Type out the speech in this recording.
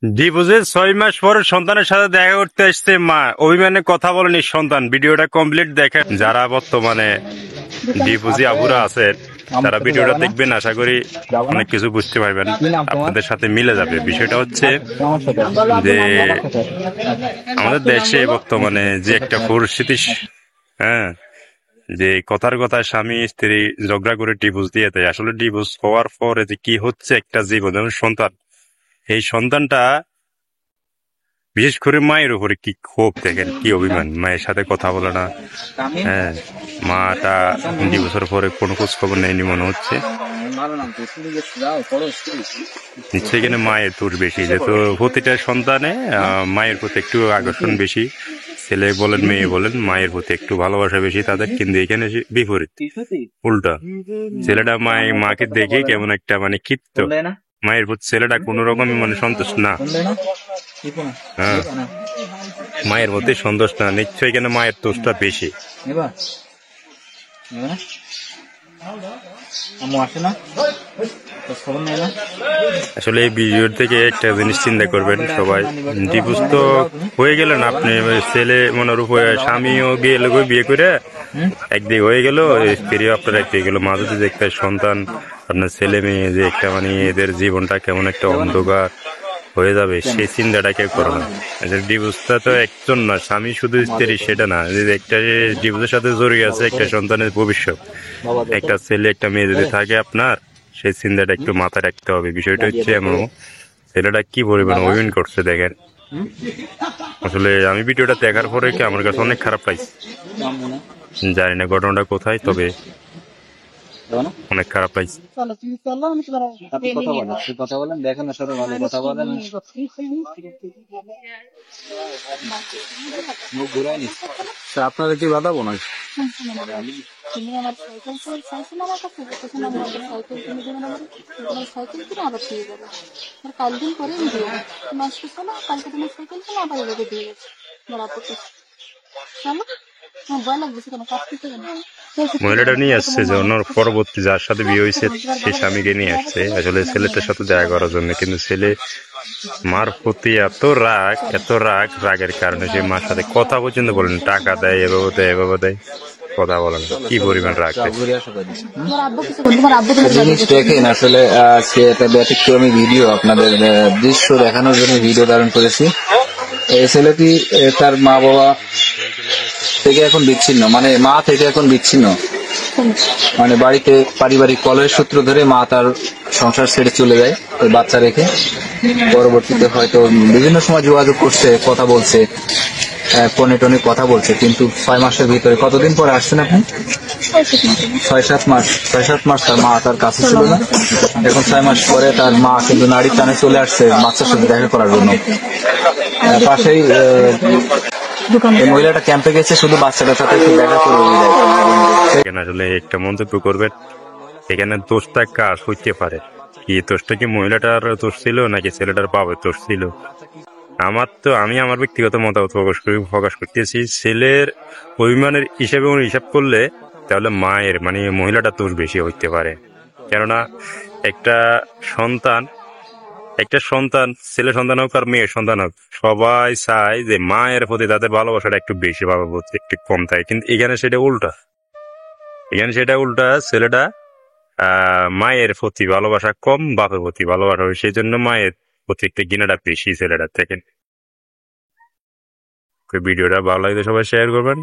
ডিভোর্সের 6 মাস পর সন্তানের সাথে দেখা করতে আসছে মা, অভিমানে কথা বলেনি সন্তান। ভিডিওটা কমপ্লিট দেখেন। যারা বর্তমানে ডিভোর্সি আবুরা আছেন তারা ভিডিওটা দেখবেন, আশা করি অনেক কিছু বুঝতে পারবেন, আপনাদের সাথে মিলে যাবে। বিষয়টা হচ্ছে যে আমাদের দেশে বর্তমানে যে একটা পরিস্থিতি, হ্যাঁ, যে কথার কথা স্বামী স্ত্রী ঝগড়া করে ডিভোর্স দিয়ে দেয়। আসলে ডিভোর্স হওয়ার পরে যে কি হচ্ছে একটা জীবন, যেমন সন্তান, এই সন্তানটা বিশেষ করে মায়ের উপরে কি ক্ষোভ, দেখেন কি অভিমান, মায়ের সাথে কথা বলে না। হ্যাঁ, মাটা 2 বছর পরে কোনো খোঁজ খবর নেয়নি মনে হচ্ছে। নিশ্চয়ই এখানে মায়ের দোষ বেশি, যেহেতু প্রতিটা সন্তানে মায়ের প্রতি একটু আকর্ষণ বেশি। ছেলে বলেন মেয়ে বলেন, মায়ের প্রতি একটু ভালোবাসা বেশি তাদের, কিন্তু এখানে বিপরীত, উল্টা। ছেলেটা মাকে দেখে কেমন একটা মানে ক্ষিপ্ত, মায়ের প্রতি ছেলেটা কোন রকমই মানে সন্তুষ্ট না। হ্যাঁ, মায়ের মধ্যে সন্তোষ না, নিশ্চয়ই এখানে মায়ের দোষটা বেশি। আসলে এই ভিডিও থেকে একটা জিনিস চিন্তা করবেন সবাই, ডিভোর্স তো হয়ে গেলেন আপনি, ছেলে মনের উপরে স্বামীও গেলে বিয়ে করে একদিক হয়ে গেল, স্ত্রী আপনার একদিকে গেল, মাঝে যে একটা সন্তান, আপনার ছেলে মেয়ে যে একটা মানে এদের জীবনটা কেমন একটা অন্ধকার হয়ে যাবে, সেই চিন্তাটা কেউ করে না। ডিভোর্সটা তো একজন না, স্বামী শুধু স্ত্রী সেটা না, একটা ডিভোর্সের সাথে জড়িয়ে আছে একটা সন্তানের ভবিষ্যৎ। একটা ছেলে একটা মেয়ে যদি থাকে আপনার, সেই চিন্তাটা একটু মাথায় রাখতে হবে। বিষয়টা হচ্ছে এমন, ছেলেটা কি পরিমাণ অভিমান করছে দেখেন। আসলে আমি ভিডিওটা দেখার পরে কি আমার কাছে অনেক খারাপ লাগছে। জানি না ঘটনাটা কোথায়, তবে অনেক খারাপ লাগছে। কথা বলেন, দেখেন আসলে ভালো কথা বলেন। মুখ ঘুরাই নি, আপনারা কি বাধা বোনাই? তুমি আমার সাইকেল চাইছিল আমার কাছে, তখন আমি সাইকেল কিনে দেবেন, আমার সাইকেল কিনে আবার দিয়ে যাবে। আর কাল দিন করে আমি দিয়ে দেবো, তুমি আসতেছো না, কালকে তুমি সাইকেল কিনে আবার এভাবে দিয়ে গেছে বরাবর। চলো, আমার ভয় লাগতেছে কেন, কাঁপতেছে কেন? মহিলাটা নিয়ে আসছে যে ওনার পরবর্তী যার সাথে বিয়ে হয়েছে সেই স্বামীকে নিয়ে আসছে আসলে ছেলেটার সাথে দেখা করার জন্য, কিন্তু ছেলে মার প্রতি এত রাগ, রাগের কারণে সে মার সাথে কথা পর্যন্ত বলেন, টাকা দেয় এভাবে দেয় এভাবে দেয়, কথা বলেন, কি পরিমাণ রাগ। জিনিস দেখেন আসলে সে একটা ব্যতিক্রমী ভিডিও আপনাদের দৃশ্য দেখানোর জন্য ভিডিও ধারণ করেছি। এই ছেলেটি তার মা বাবা থেকে এখন বিচ্ছিন্ন, মানে মা থেকে এখন বিচ্ছিন্ন, মানে বাড়িতে পারিবারিক কলহের সূত্র ধরে মা তার সংসার ছেড়ে চলে যায় ওই বাচ্চা রেখে। পরবর্তীতে হয়তো বিভিন্ন সময় যোগাযোগ করছে, কথা বলছে, ফোনে টোনে কথা বলছে, কিন্তু 6 মাসের ভিতরে, কতদিন পরে আসছেন আপনি? 6-7 মাস তার মা তার কাছে ছিল না। এখন 6 মাস পরে তার মা কিন্তু নারীর টানে চলে আসছে বাচ্চার সাথে দেখা করার জন্য। পাশেই এই মহিলাটা ক্যাম্পে গেছে শুধু বাচ্চাটার সাথে একটু দেখা করবে। এখানে আসলে একটা মন্তব্য করবেন, এখানে দোষটা কার হইতে পারে, কি দোষটা কি মহিলাটার দোষ ছিল নাকি ছেলেটার বাবার দোষ ছিল? আমি আমার ব্যক্তিগত মতামত প্রকাশ করতেছি, ছেলের অভিমানের হিসাব করলে তাহলে মায়ের মানে মহিলাটার দোষ বেশি হইতে পারে। কেননা একটা সন্তান, ছেলে সন্তান হোক আর মেয়ে সন্তান হোক, সবাই চায় যে মায়ের প্রতি তাদের ভালোবাসাটা একটু বেশি, বাবার প্রতি একটু কম থাকে। কিন্তু এখানে সেটা উল্টা, ছেলেটা মায়ের প্রতি ভালোবাসা কম, বাপের প্রতি ভালোবাসা, সেই জন্য মায়ের প্রতি একটা ঘৃণাটা বেশি ছেলেটার থেকে। ভিডিওটা ভালো লাগলে সবাই শেয়ার করবেন।